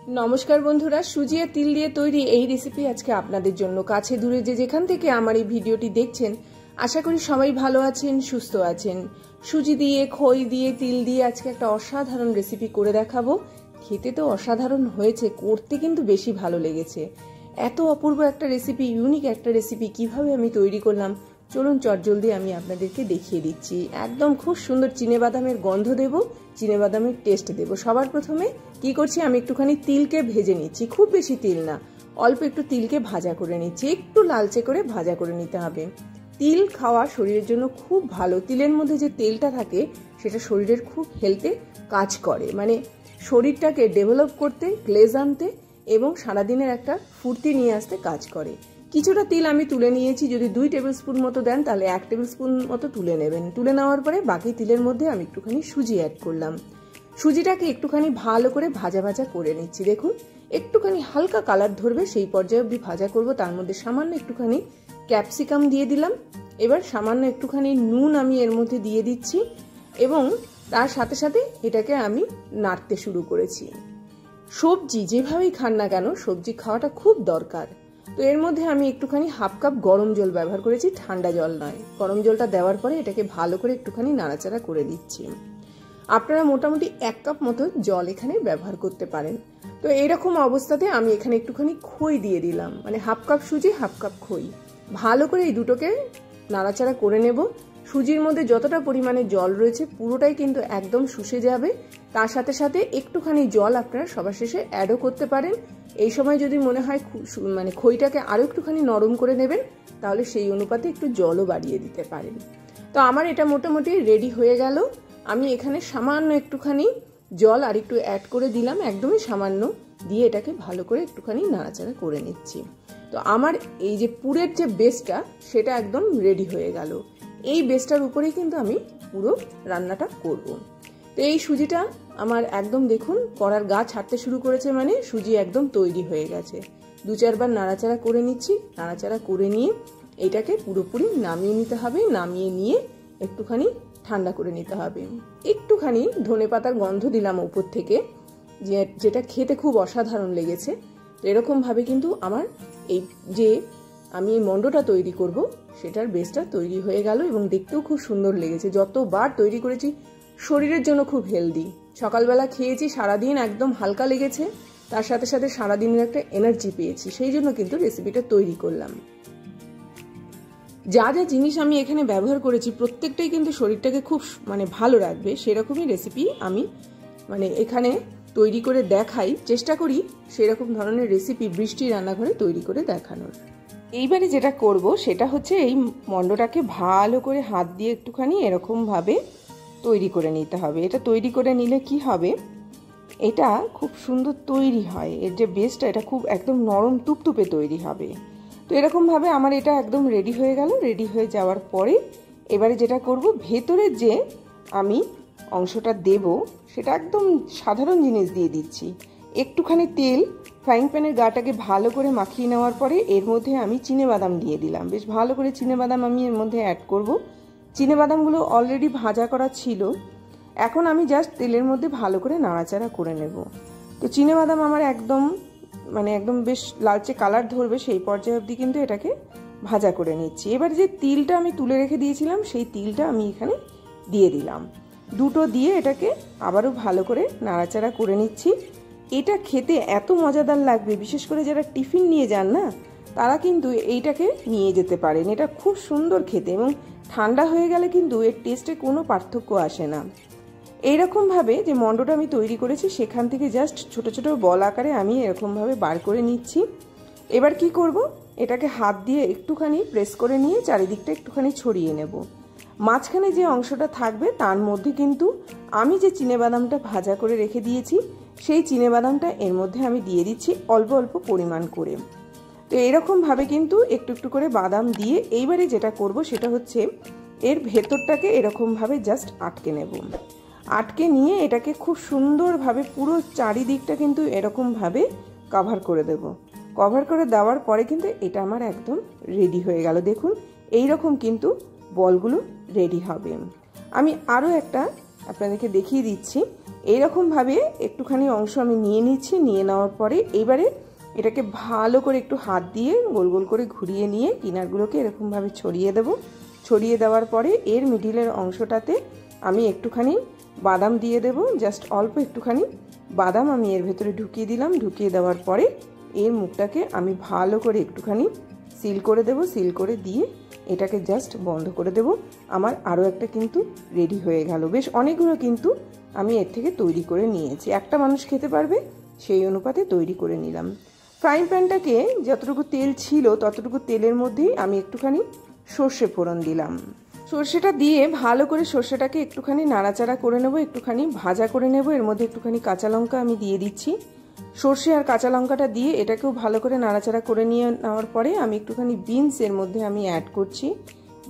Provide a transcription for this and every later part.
नमस्कार बंधुरा सुजी और तिल दिए तैरी এই রেসিপি আজকে আপনাদের জন্য কাছে দূরে যে যেখান থেকে আমার এই ভিডিওটি দেখছেন আশা করি সবাই ভালো আছেন সুস্থ আছেন। সুজি দিয়ে খই দিয়ে তিল দিয়ে আজকে একটা অসাধারণ রেসিপি করে দেখাবো। খেতে তো অসাধারণ হয়েছে, করতে কিন্তু বেশি ভালো লেগেছে। এত অপূর্ব একটা রেসিপি, ইউনিক একটা রেসিপি কিভাবে আমি তৈরি করলাম চলুন চটজলদি আমি আপনাদেরকে দেখিয়ে দিচ্ছি। একদম খুব সুন্দর চিনেবাদামের গন্ধ দেব, চিনেবাদামের টেস্ট দেব। সবার প্রথমে কি করছি, আমি একটুখানি তিলকে ভেজে নিচ্ছি, খুব বেশি তিল না, অল্প একটু তিলকে ভাজা করে নিচ্ছি, একটু লালচে করে ভাজা করে নিতে হবে। তিল খাওয়া শরীরের জন্য খুব ভালো। তিলের মধ্যে যে তেলটা থাকে সেটা শরীরের খুব হেলথে কাজ করে, মানে শরীরটাকে ডেভেলপ করতে, গ্লেজ আনতে এবং সারাদিনের একটা ফুর্তি নিয়ে আসতে কাজ করে। কিছুটা তিল আমি তুলে নিয়েছি, যদি 2 টেবিল স্পুন মতো দেন তাহলে 1 টেবিল স্পুন মতো তুলে নেবেন। তুলে নেওয়ার পরে বাকি তিলের মধ্যে আমি একটুখানি সুজি অ্যাড করলাম। সুজিটাকে একটুখানি ভালো করে ভাজা ভাজা করে নিচ্ছি। দেখুন একটুখানি হালকা কালার ধরবে সেই পর্যায়ে অবধি ভাজা করব। তার মধ্যে সামান্য একটুখানি ক্যাপসিকাম দিয়ে দিলাম। এবার সামান্য একটুখানি নুন আমি এর মধ্যে দিয়ে দিচ্ছি এবং তার সাথে সাথে এটাকে আমি নাড়তে শুরু করেছি। সবজি যেভাবেই খান না কেন সবজি খাওয়াটা খুব দরকার। তো এর মধ্যে আমি একটুখানি হাফ কাপ গরম জল ব্যবহার করেছি, ঠান্ডা জল নয়। গরম জলটা দেওয়ার পরে এটাকে ভালো করে একটুখানি নাড়াচাড়া করে দিচ্ছি। আপনারা মোটামুটি 1 কাপ মতো জল এখানে ব্যবহার করতে পারেন। তো এইরকম অবস্থাতে আমি এখানে একটুখানি খই দিয়ে দিলাম, মানে হাফ কাপ সুজি হাফ কাপ খই। ভালো করে এই দুটোকে নাড়াচাড়া করে নেব। সুজির মধ্যে যতটা পরিমাণে জল রয়েছে পুরোটাই কিন্তু একদম শুষে যাবে। তার সাথে সাথে একটুখানি জল আপনারা সবার শেষে অ্যাডও করতে পারেন। এই সময় যদি মনে হয় মানে খইটাকে আরও একটুখানি নরম করে নেবেন তাহলে সেই অনুপাতে একটু জলও বাড়িয়ে দিতে পারেন। তো আমার এটা মোটামুটি রেডি হয়ে গেল। আমি এখানে সামান্য একটুখানি জল আর একটু অ্যাড করে দিলাম, একদমই সামান্য, দিয়ে এটাকে ভালো করে একটুখানি নাড়াচাড়া করে নিচ্ছি। তো আমার এই যে পুরের যে বেসটা সেটা একদম রেডি হয়ে গেল। এই বেসটার উপরেই কিন্তু আমি পুরো রান্নাটা করব। তো এই সুজিটা আমার একদম দেখুন কড়ার গা ছাড়তে শুরু করেছে, মানে সুজি একদম তৈরি হয়ে গেছে। 2-4 বার নাড়াচাড়া করে নিচ্ছি। নাড়াচাড়া করে নিয়ে এটাকে পুরোপুরি নামিয়ে নিতে হবে। নামিয়ে নিয়ে একটুখানি ঠান্ডা করে নিতে হবে। একটুখানি ধনেপাতার গন্ধ দিলাম উপর থেকে, যেটা খেতে খুব অসাধারণ লেগেছে। তো এরকমভাবে কিন্তু আমার এই যে আমি এই মন্ডটা তৈরি করব সেটার বেসটা তৈরি হয়ে গেল এবং দেখতেও খুব সুন্দর লেগেছে। যতবার তৈরি করেছি শরীরের জন্য খুব হেলদি। সকালবেলা খেয়েছি, সারাদিন একদম হালকা লেগেছে, তার সাথে সাথে সারাদিনের একটা এনার্জি পেয়েছি, সেই জন্য কিন্তু রেসিপিটা তৈরি করলাম। যা যা জিনিস আমি এখানে ব্যবহার করেছি প্রত্যেকটাই কিন্তু শরীরটাকে খুব মানে ভালো রাখবে, সেরকমই রেসিপি আমি মানে এখানে তৈরি করে দেখাই, চেষ্টা করি সেরকম ধরনের রেসিপি বৃষ্টির রান্নাঘরে তৈরি করে দেখানোর। এইবারে যেটা করব সেটা হচ্ছে এই মন্ডটাকে ভালো করে হাত দিয়ে একটুখানি এরকমভাবে তৈরি করে নিতে হবে। এটা তৈরি করে নিলে কি হবে, এটা খুব সুন্দর তৈরি হয়। এর যে বেসটা এটা খুব একদম নরম তুপতুপে তৈরি হবে। তো এরকমভাবে আমার এটা একদম রেডি হয়ে গেল। রেডি হয়ে যাওয়ার পরে এবারে যেটা করব, ভেতরের যে আমি অংশটা দেব সেটা একদম সাধারণ জিনিস দিয়ে দিচ্ছি। একটুখানি তেল ফ্রাইং প্যানের গাটাকে ভালো করে মাখিয়ে নেওয়ার পরে এর মধ্যে আমি চিনেবাদাম দিয়ে দিলাম। বেশ ভালো করে চিনেবাদাম আমি এর মধ্যে অ্যাড করব। চিনেবাদামগুলো অলরেডি ভাজা করা ছিল, এখন আমি জাস্ট তেলের মধ্যে ভালো করে নাড়াচাড়া করে নেব। তো চিনেবাদাম আমার একদম মানে একদম বেশ লালচে কালার ধরবে সেই পর্যায়ে অবধি কিন্তু এটাকে ভাজা করে নিচ্ছি। এবার যে তিলটা আমি তুলে রেখে দিয়েছিলাম সেই তিলটা আমি এখানে দিয়ে দিলাম। দুটো দিয়ে এটাকে আবারও ভালো করে নাড়াচাড়া করে নিচ্ছি। এটা খেতে এত মজাদার লাগবে, বিশেষ করে যারা টিফিন নিয়ে যান না তারা কিন্তু এইটাকে নিয়ে যেতে পারেন। এটা খুব সুন্দর খেতে এবং ঠান্ডা হয়ে গেলে কিন্তু এর টেস্টে কোনো পার্থক্য আসে না। এইরকমভাবে যে মন্ডটা আমি তৈরি করেছি সেখান থেকে জাস্ট ছোট ছোট বল আকারে আমি এরকমভাবে বার করে নিচ্ছি। এবার কি করব, এটাকে হাত দিয়ে একটুখানি প্রেস করে নিয়ে চারিদিকটা একটুখানি ছড়িয়ে নেব। মাঝখানে যে অংশটা থাকবে তার মধ্যে কিন্তু আমি যে চিনেবাদামটা ভাজা করে রেখে দিয়েছি সেই চিনেবাদামটা এর মধ্যে আমি দিয়ে দিচ্ছি অল্প অল্প পরিমাণ করে। তো এরকমভাবে কিন্তু একটু একটু করে বাদাম দিয়ে এইবারে যেটা করব সেটা হচ্ছে এর ভেতরটাকে এরকমভাবে জাস্ট আটকে নেব। আটকে নিয়ে এটাকে খুব সুন্দরভাবে পুরো চারিদিকটা কিন্তু এরকমভাবে কভার করে দেব। কভার করে দেওয়ার পরে কিন্তু এটা আমার একদম রেডি হয়ে গেল। দেখুন এই রকম কিন্তু বলগুলো রেডি হবে। আমি আরও একটা আপনাদেরকে দেখিয়ে দিচ্ছি। এইরকমভাবে একটুখানি অংশ আমি নিয়ে নিচ্ছি। নিয়ে নেওয়ার পরে এবারে এটাকে ভালো করে একটু হাত দিয়ে গোল গোল করে ঘুরিয়ে নিয়ে কিনারগুলোকে এরকমভাবে ছড়িয়ে দেব। ছড়িয়ে দেওয়ার পরে এর মিডিলের অংশটাতে আমি একটুখানি বাদাম দিয়ে দেব। জাস্ট অল্প একটুখানি বাদাম আমি এর ভেতরে ঢুকিয়ে দিলাম। ঢুকিয়ে দেওয়ার পরে এর মুখটাকে আমি ভালো করে একটুখানি সিল করে দেব। সিল করে দিয়ে এটাকে জাস্ট বন্ধ করে দেব। আমার আরও একটা কিন্তু রেডি হয়ে গেল। বেশ অনেকগুলো কিন্তু আমি এর থেকে তৈরি করে নিয়েছি। একটা মানুষ খেতে পারবে সেই অনুপাতে তৈরি করে নিলাম। ফ্রাইং প্যানটাকে যতটুকু তেল ছিল ততটুকু তেলের মধ্যেই আমি একটুখানি সর্ষে ফোড়ন দিলাম। সর্ষেটা দিয়ে ভালো করে সর্ষেটাকে একটুখানি নাড়াচাড়া করে নেব, একটুখানি ভাজা করে নেব। এর মধ্যে একটুখানি কাঁচা লঙ্কা আমি দিয়ে দিচ্ছি। সর্ষে আর কাঁচা লঙ্কাটা দিয়ে এটাকেও ভালো করে নাড়াচাড়া করে নিয়ে নেওয়ার পরে আমি একটুখানি বিনস এর মধ্যে আমি অ্যাড করছি।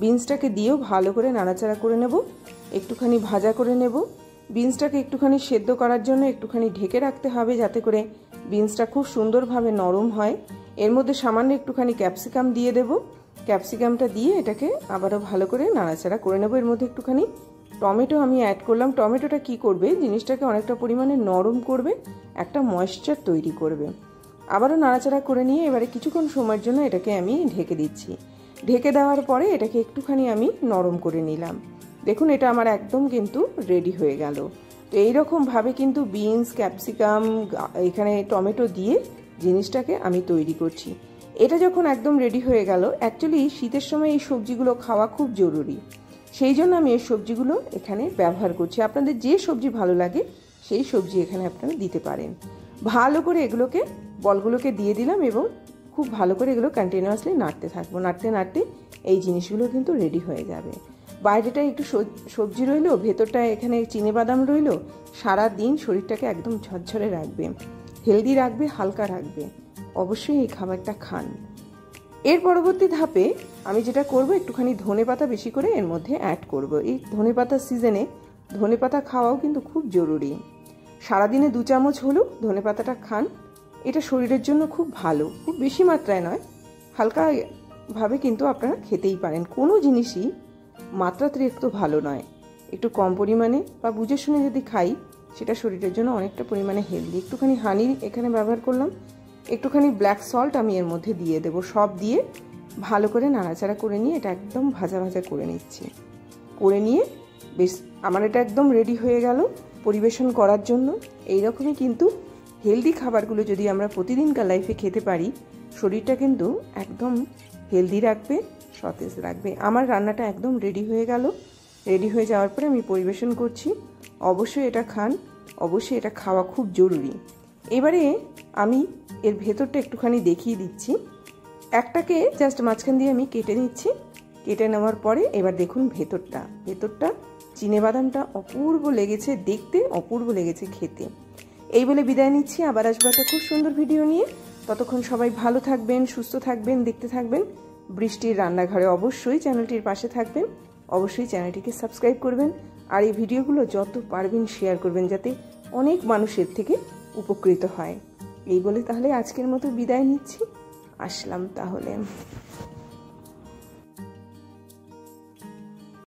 বিনসটাকে দিয়েও ভালো করে নাড়াচাড়া করে নেব, একটুখানি ভাজা করে নেব। বিনসটাকে একটুখানি সেদ্ধ করার জন্য একটুখানি ঢেকে রাখতে হবে যাতে করে বিনসটা খুব সুন্দরভাবে নরম হয়। এর মধ্যে সামান্য একটুখানি ক্যাপসিকাম দিয়ে দেব। ক্যাপসিকামটা দিয়ে এটাকে আবারও ভালো করে নাড়াচাড়া করে নেব। এর মধ্যে একটুখানি টমেটো আমি অ্যাড করলাম। টমেটোটা কি করবে, জিনিসটাকে অনেকটা পরিমাণে নরম করবে, একটা ময়েশ্চার তৈরি করবে। আবারও নাড়াচাড়া করে নিয়ে এবারে কিছুক্ষণ সময়ের জন্য এটাকে আমি ঢেকে দিচ্ছি। ঢেকে দেওয়ার পরে এটাকে একটুখানি আমি নরম করে নিলাম। দেখুন এটা আমার একদম কিন্তু রেডি হয়ে গেল। তো এইরকমভাবে কিন্তু বিনস, ক্যাপসিকাম, এখানে টমেটো দিয়ে জিনিসটাকে আমি তৈরি করছি। এটা যখন একদম রেডি হয়ে গেল, অ্যাকচুয়ালি শীতের সময় এই সবজিগুলো খাওয়া খুব জরুরি, সেই জন্য আমি এই সবজিগুলো এখানে ব্যবহার করছি। আপনাদের যে সবজি ভালো লাগে সেই সবজি এখানে আপনারা দিতে পারেন। ভালো করে এগুলোকে বলগুলোকে দিয়ে দিলাম এবং খুব ভালো করে এগুলো কন্টিনিউয়াসলি নাড়তে থাকবো। নাড়তে নাড়তে এই জিনিসগুলো কিন্তু রেডি হয়ে যাবে। বাইরেটা একটু সবজি রইলো, ভেতরটা এখানে চিনেবাদাম রইলো। সারা দিন শরীরটাকে একদম ঝরঝরে রাখবে, হেলদি রাখবে, হালকা রাখবে। অবশ্যই এই খাবারটা খান। এর পরবর্তী ধাপে আমি যেটা করব, একটুখানি ধনেপাতা বেশি করে এর মধ্যে অ্যাড করব। এই ধনেপাতার সিজনে ধনেপাতা খাওয়াও কিন্তু খুব জরুরি। সারাদিনে 2 চামচ হলেও ধনেপাতাটা খান। এটা শরীরের জন্য খুব ভালো, খুব বেশি মাত্রায় নয়, হালকাভাবে কিন্তু আপনারা খেতেই পারেন। কোনো জিনিসই মাত্রাতিরিক্ত ভালো নয়, একটু কম পরিমাণে বা বুঝে শুনে যদি খাই সেটা শরীরের জন্য অনেকটা পরিমাণে হেলদি। একটুখানি হানি এখানে ব্যবহার করলাম, একটুখানি ব্ল্যাক সল্ট আমি এর মধ্যে দিয়ে দেব। সব দিয়ে ভালো করে নাড়াচাড়া করে নিয়ে এটা একদম ভাজা ভাজা করে নিচ্ছি। করে নিয়ে বেশ আমার এটা একদম রেডি হয়ে গেল পরিবেশন করার জন্য। এই রকমই কিন্তু হেলদি খাবারগুলো যদি আমরা প্রতিদিনকার লাইফে খেতে পারি, শরীরটা কিন্তু একদম হেলদি রাখবে, সতেজ রাখবে। আমার রান্নাটা একদম রেডি হয়ে গেল। রেডি হয়ে যাওয়ার পরে আমি পরিবেশন করছি। অবশ্যই এটা খান, অবশ্যই এটা খাওয়া খুব জরুরি। এবারে আমি এর ভেতরটা একটুখানি দেখিয়ে দিচ্ছি। একটাকে জাস্ট মাঝখান দিয়ে আমি কেটে নিচ্ছি। কেটে নেওয়ার পরে এবার দেখুন ভেতরটা চিনেবাদামটা অপূর্ব লেগেছে দেখতে, অপূর্ব লেগেছে খেতে। এই বলে বিদায় নিচ্ছি। আবার আসবো একটা খুব সুন্দর ভিডিও নিয়ে। ততক্ষণ সবাই ভালো থাকবেন, সুস্থ থাকবেন, দেখতে থাকবেন বৃষ্টির রান্নাঘরে। অবশ্যই চ্যানেলটির পাশে থাকবেন, অবশ্যই চ্যানেলটিকে সাবস্ক্রাইব করবেন। আর এই ভিডিওগুলো যত পারবেন শেয়ার করবেন যাতে অনেক মানুষের থেকে উপকৃত হয়। এই বলে তাহলে আজকের মতো বিদায় নিচ্ছি। আসলাম তাহলে।